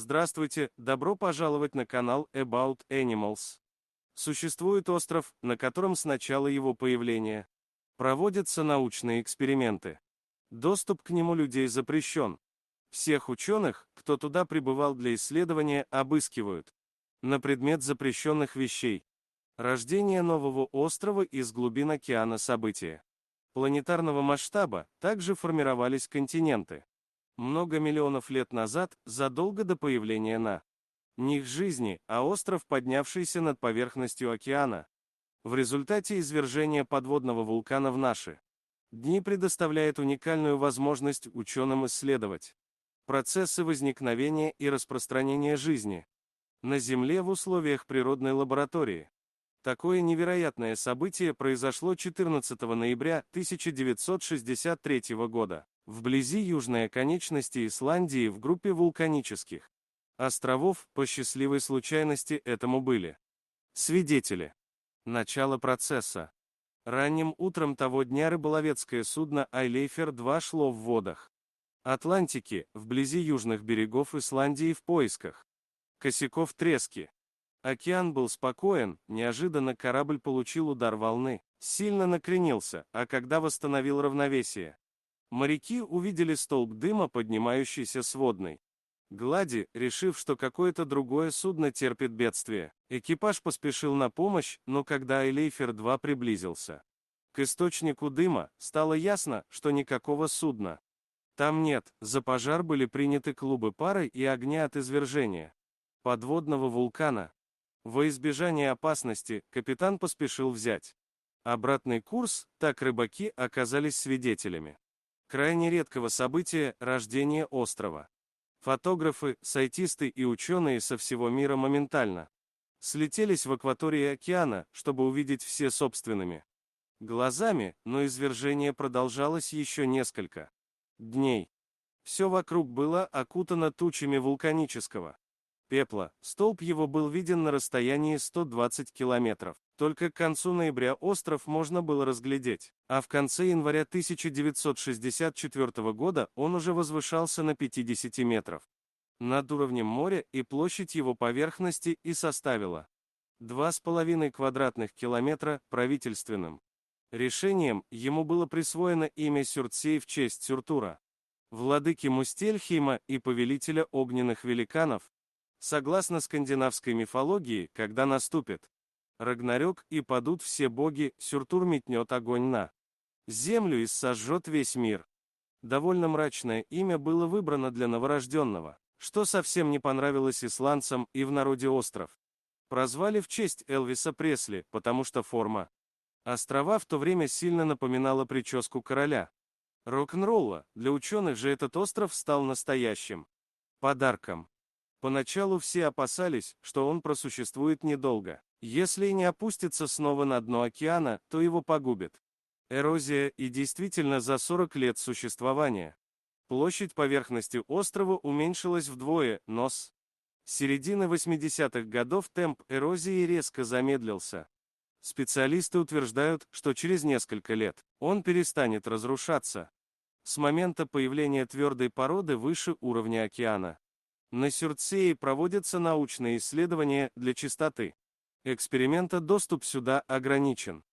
Здравствуйте, добро пожаловать на канал About Animals. Существует остров, на котором с начала его появления проводятся научные эксперименты. Доступ к нему людей запрещен. Всех ученых, кто туда прибывал для исследования, обыскивают на предмет запрещенных вещей. Рождение нового острова из глубин океана события планетарного масштаба, также формировались континенты. Много миллионов лет назад, задолго до появления на них жизни, а остров, поднявшийся над поверхностью океана, в результате извержения подводного вулкана в наши дни предоставляет уникальную возможность ученым исследовать процессы возникновения и распространения жизни на Земле в условиях природной лаборатории. Такое невероятное событие произошло 14 ноября 1963 года. Вблизи южной оконечности Исландии в группе вулканических островов, по счастливой случайности этому были свидетели. Начало процесса. Ранним утром того дня рыболовецкое судно Айлейфер-2 шло в водах Атлантики, вблизи южных берегов Исландии в поисках косяков трески. Океан был спокоен, неожиданно корабль получил удар волны, сильно накренился, а когда восстановил равновесие, моряки увидели столб дыма, поднимающийся с водной глади, решив, что какое-то другое судно терпит бедствие. Экипаж поспешил на помощь, но когда Айлейфер-2 приблизился к источнику дыма, стало ясно, что никакого судна там нет. За пожар были приняты клубы пара и огня от извержения подводного вулкана. Во избежание опасности, капитан поспешил взять обратный курс, так рыбаки оказались свидетелями крайне редкого события – рождения острова. Фотографы, сайтисты и ученые со всего мира моментально слетелись в акватории океана, чтобы увидеть все собственными глазами, но извержение продолжалось еще несколько дней. Все вокруг было окутано тучами вулканического пепла, столб его был виден на расстоянии 120 километров. Только к концу ноября остров можно было разглядеть, а в конце января 1964 года он уже возвышался на 50 метров над уровнем моря, и площадь его поверхности и составила 2,5 квадратных километра. Правительственным решением ему было присвоено имя Сюртсей в честь Сюртура, владыки Мустельхейма и повелителя огненных великанов. Согласно скандинавской мифологии, когда наступит Рагнарёк и падут все боги, Сюртур метнет огонь на землю и сожжет весь мир. Довольно мрачное имя было выбрано для новорожденного, что совсем не понравилось исландцам, и в народе остров прозвали в честь Элвиса Пресли, потому что форма острова в то время сильно напоминала прическу короля рок-н-ролла. Для ученых же этот остров стал настоящим подарком. Поначалу все опасались, что он просуществует недолго. Если и не опустится снова на дно океана, то его погубит эрозия, и действительно за 40 лет существования площадь поверхности острова уменьшилась вдвое, но с середины 80-х годов темп эрозии резко замедлился. Специалисты утверждают, что через несколько лет он перестанет разрушаться с момента появления твердой породы выше уровня океана. На Сюртсее проводятся научные исследования для чистоты эксперимента, доступ сюда ограничен.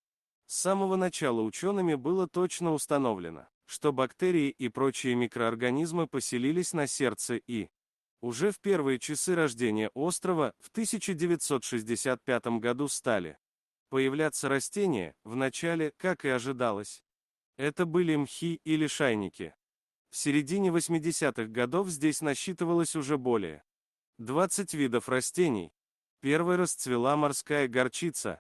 С самого начала учеными было точно установлено, что бактерии и прочие микроорганизмы поселились на сердце, и уже в первые часы рождения острова в 1965 году стали появляться растения, вначале, как и ожидалось, это были мхи или шайники. В середине 80-х годов здесь насчитывалось уже более 20 видов растений. Первой расцвела морская горчица.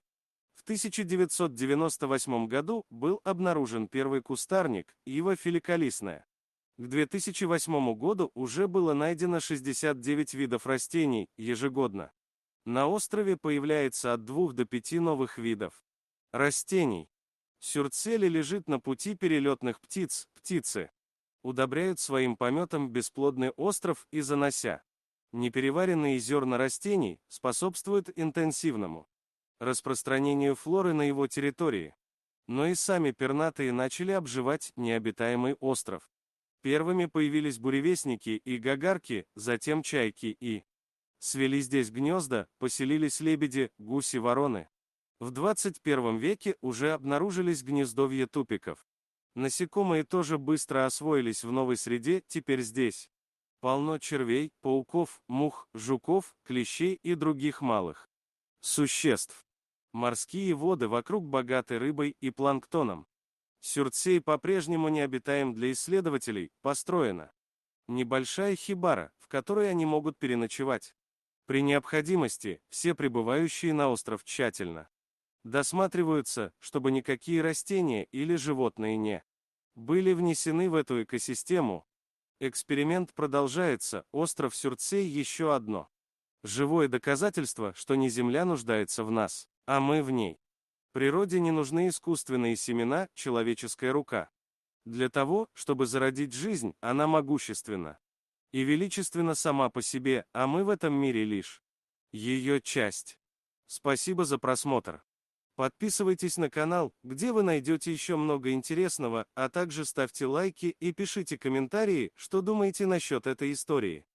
В 1998 году был обнаружен первый кустарник, ива филикалисная. К 2008 году уже было найдено 69 видов растений ежегодно. На острове появляется от 2 до 5 новых видов растений. Сюртсели лежит на пути перелетных птиц. Птицы удобряют своим пометом бесплодный остров и, занося непереваренные зерна растений, способствуют интенсивному распространению флоры на его территории. Но и сами пернатые начали обживать необитаемый остров. Первыми появились буревестники и гагарки, затем чайки и свели здесь гнезда, поселились лебеди, гуси, вороны. В 21 веке уже обнаружились гнездовья тупиков. Насекомые тоже быстро освоились в новой среде, теперь здесь полно червей, пауков, мух, жуков, клещей и других малых существ. Морские воды вокруг богаты рыбой и планктоном. Сюртсей по-прежнему необитаем для исследователей, построена небольшая хибара, в которой они могут переночевать. При необходимости, все прибывающие на остров тщательно досматриваются, чтобы никакие растения или животные не были внесены в эту экосистему. Эксперимент продолжается, остров Сюртсей еще одно живое доказательство, что не Земля нуждается в нас, а мы в ней. Природе не нужны искусственные семена, человеческая рука. Для того, чтобы зародить жизнь, она могущественна и величественна сама по себе, а мы в этом мире лишь ее часть. Спасибо за просмотр. Подписывайтесь на канал, где вы найдете еще много интересного, а также ставьте лайки и пишите комментарии, что думаете насчет этой истории.